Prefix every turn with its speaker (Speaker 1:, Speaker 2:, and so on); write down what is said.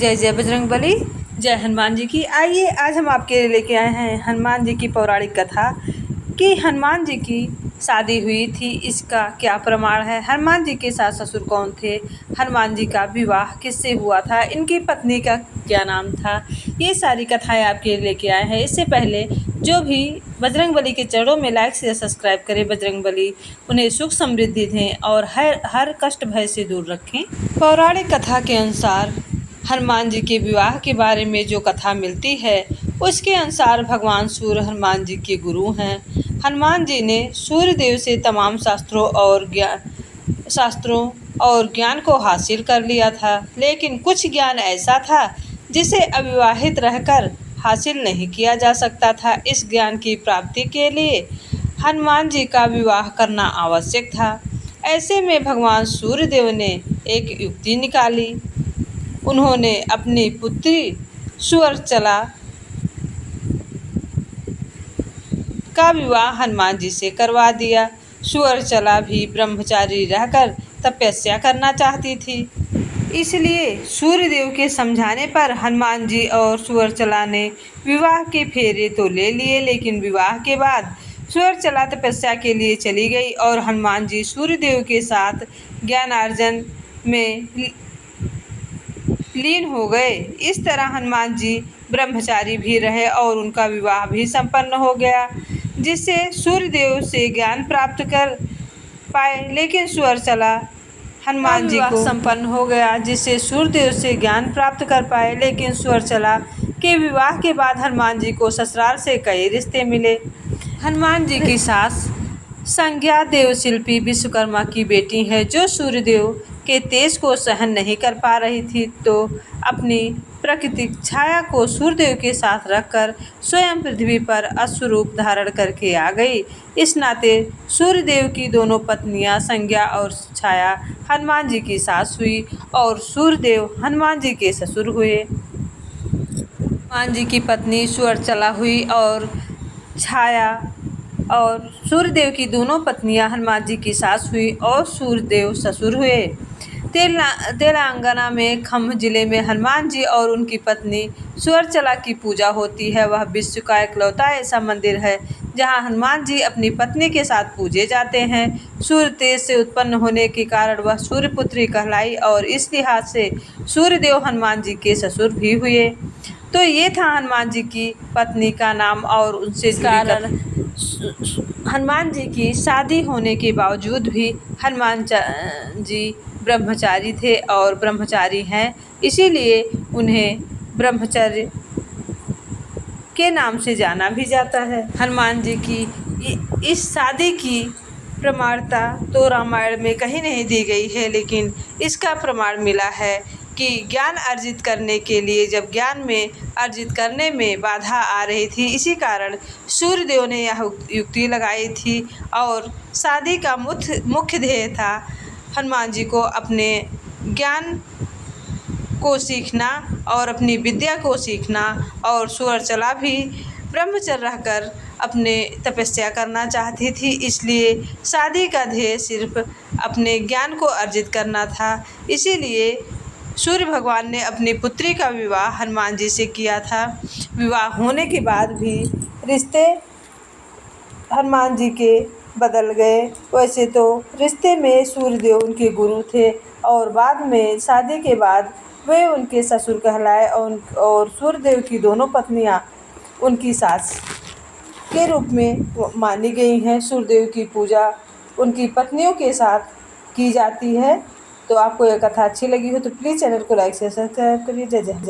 Speaker 1: जय जय बजरंगबली, जय हनुमान जी की। आइए आज हम आपके लिए लेके आए हैं हनुमान जी की पौराणिक कथा कि हनुमान जी की शादी हुई थी, इसका क्या प्रमाण है, हनुमान जी के सास ससुर कौन थे, हनुमान जी का विवाह किससे हुआ था, इनकी पत्नी का क्या नाम था। ये सारी कथाएं आपके लिए लेके आए हैं। इससे पहले जो भी बजरंगबली के चरणों में लाइक से सब्सक्राइब करें, बजरंगबली उन्हें सुख समृद्धि दें और हर कष्ट भय से दूर रखें। पौराणिक कथा के अनुसार हनुमान जी के विवाह के बारे में जो कथा मिलती है उसके अनुसार भगवान सूर्य हनुमान जी के गुरु हैं। हनुमान जी ने सूर्य देव से तमाम शास्त्रों और ज्ञान को हासिल कर लिया था, लेकिन कुछ ज्ञान ऐसा था जिसे अविवाहित रहकर हासिल नहीं किया जा सकता था। इस ज्ञान की प्राप्ति के लिए हनुमान जी का विवाह करना आवश्यक था। ऐसे में भगवान सूर्य देव ने एक युक्ति निकाली। उन्होंने अपनी पुत्री सुअर्चला का विवाह हनुमान जी से करवा दिया। सुअर्चला भी ब्रह्मचारी रहकर तपस्या करना चाहती थी, इसलिए सूर्यदेव के समझाने पर हनुमान जी और सुअर्चला ने विवाह के फेरे तो ले लिए, लेकिन विवाह के बाद सुअर्चला तपस्या के लिए चली गई और हनुमान जी सूर्यदेव के साथ ज्ञानार्जन में लीन हो गए। इस तरह हनुमान जी ब्रह्मचारी भी रहे और उनका विवाह भी संपन्न हो गया, जिससे सूर्यदेव से ज्ञान प्राप्त कर पाए। लेकिन सुअर्चला हनुमान जी को संपन्न हो गया जिससे सूर्यदेव से ज्ञान प्राप्त कर पाए, लेकिन सुअर्चला के विवाह के बाद हनुमान जी को ससुराल से कई रिश्ते मिले। हनुमान जी की सास संज्ञा देवशिल्पी विश्वकर्मा की बेटी है, जो सूर्यदेव के तेज को सहन नहीं कर पा रही थी, तो अपनी प्राकृतिक छाया को सूर्यदेव के साथ रखकर स्वयं पृथ्वी पर अश्वरूप धारण करके आ गई। इस नाते सूर्यदेव की दोनों पत्नियां संज्ञा और छाया हनुमान जी की सास हुई और सूर्यदेव हनुमान जी के ससुर हुए। हनुमान जी की पत्नी सुअर्चला हुई और छाया और सूर्यदेव की दोनों पत्नियां हनुमान जी की सास हुई और सूर्यदेव ससुर हुए। तेलंगाना में खम्भ जिले में हनुमान जी और उनकी पत्नी सुअर्चला की पूजा होती है। वह विश्व का इकलौता ऐसा मंदिर है जहां हनुमान जी अपनी पत्नी के साथ पूजे जाते हैं। सूर्य तेज से उत्पन्न होने के कारण वह सूर्यपुत्री कहलाई और इस लिहाज से सूर्यदेव हनुमान जी के ससुर भी हुए। तो ये था हनुमान जी की पत्नी का नाम और उनसे कारण हनुमान जी की शादी होने के बावजूद भी हनुमान जी ब्रह्मचारी थे और ब्रह्मचारी हैं, इसीलिए उन्हें ब्रह्मचर्य के नाम से जाना भी जाता है। हनुमान जी की इस शादी की प्रमाणता तो रामायण में कहीं नहीं दी गई है, लेकिन इसका प्रमाण मिला है कि ज्ञान अर्जित करने के लिए जब ज्ञान में अर्जित करने में बाधा आ रही थी, इसी कारण सूर्यदेव ने यह युक्ति लगाई थी और शादी का मुख्य ध्येय था हनुमान जी को अपने ज्ञान को सीखना और अपनी विद्या को सीखना, और सुअर्चला भी ब्रह्मचर्य रहकर अपने तपस्या करना चाहती थी, इसलिए शादी का ध्येय सिर्फ अपने ज्ञान को अर्जित करना था। इसीलिए सूर्य भगवान ने अपनी पुत्री का विवाह हनुमान जी से किया था। विवाह होने के बाद भी रिश्ते हनुमान जी के बदल गए। वैसे तो रिश्ते में सूर्यदेव उनके गुरु थे और बाद में शादी के बाद वे उनके ससुर कहलाए और सूर्यदेव की दोनों पत्नियां उनकी सास के रूप में मानी गई हैं। सूर्यदेव की पूजा उनकी पत्नियों के साथ की जाती है। तो आपको यह कथा अच्छी लगी हो तो प्लीज़ चैनल को लाइक से सब्सक्राइब करिए। जय जय।